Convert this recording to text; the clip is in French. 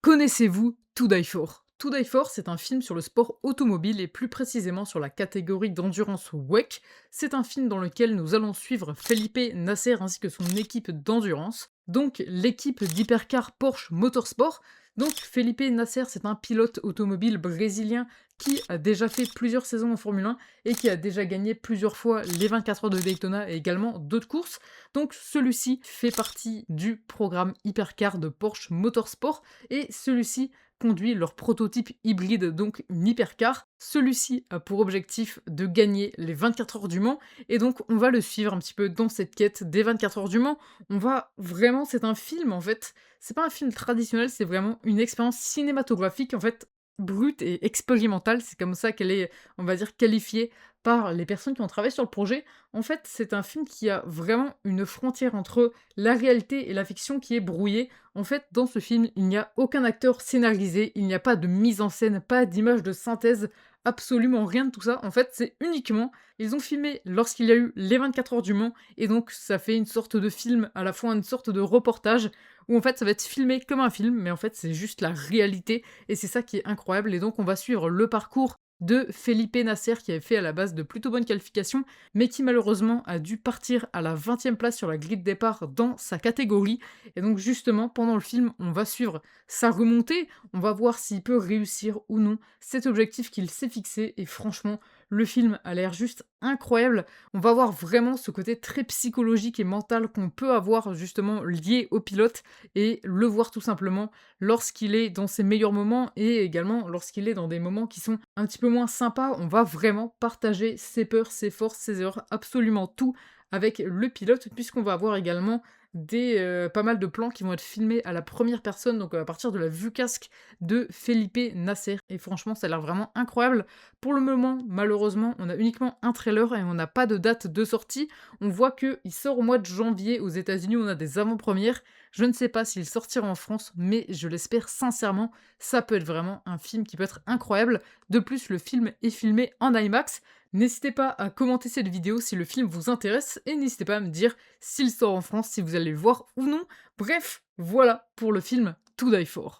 Connaissez-vous To Die For? To Die For, c'est un film sur le sport automobile et plus précisément sur la catégorie d'endurance WEC. C'est un film dans lequel nous allons suivre Felipe Nasser ainsi que son équipe d'endurance, donc l'équipe d'Hypercar Porsche Motorsport. Donc Felipe Nasser, c'est un pilote automobile brésilien qui a déjà fait plusieurs saisons en Formule 1 et qui a déjà gagné plusieurs fois les 24 heures de Daytona et également d'autres courses. Donc celui-ci fait partie du programme Hypercar de Porsche Motorsport et celui-ci conduit leur prototype hybride, donc une hypercar. Celui-ci a pour objectif de gagner les 24 heures du Mans, et donc on va le suivre un petit peu dans cette quête des 24 heures du Mans. On va vraiment, c'est un film en fait, c'est pas un film traditionnel, c'est vraiment une expérience cinématographique en fait, brute et expérimentale, c'est comme ça qu'elle est, on va dire, qualifiée par les personnes qui ont travaillé sur le projet. En fait, c'est un film qui a vraiment une frontière entre la réalité et la fiction qui est brouillée. En fait, dans ce film, il n'y a aucun acteur scénarisé, il n'y a pas de mise en scène, pas d'image de synthèse, absolument rien de tout ça. En fait, c'est uniquement, ils ont filmé lorsqu'il y a eu les 24 heures du Mans, et donc ça fait une sorte de film, à la fois une sorte de reportage, où en fait ça va être filmé comme un film, mais en fait c'est juste la réalité, et c'est ça qui est incroyable. Et donc on va suivre le parcours de Felipe Nasser qui avait fait à la base de plutôt bonnes qualifications, mais qui malheureusement a dû partir à la 20e place sur la grille de départ dans sa catégorie. Et donc justement, pendant le film, on va suivre sa remontée, on va voir s'il peut réussir ou non cet objectif qu'il s'est fixé, et franchement, le film a l'air juste incroyable. On va voir vraiment ce côté très psychologique et mental qu'on peut avoir justement lié au pilote, et le voir tout simplement lorsqu'il est dans ses meilleurs moments et également lorsqu'il est dans des moments qui sont un petit peu moins sympas. On va vraiment partager ses peurs, ses forces, ses erreurs, absolument tout avec le pilote, puisqu'on va avoir également pas mal de plans qui vont être filmés à la première personne, donc à partir de la vue casque de Felipe Nasser. Et franchement, ça a l'air vraiment incroyable. Pour le moment, malheureusement, on a uniquement un trailer et on n'a pas de date de sortie. On voit qu'il sort au mois de janvier aux États-Unis, on a des avant-premières. Je ne sais pas s'il sortira en France, mais je l'espère sincèrement. Ça peut être vraiment un film qui peut être incroyable. De plus, le film est filmé en IMAX. N'hésitez pas à commenter cette vidéo si le film vous intéresse, et n'hésitez pas à me dire s'il sort en France, si vous allez le voir ou non. Bref, voilà pour le film To Die For.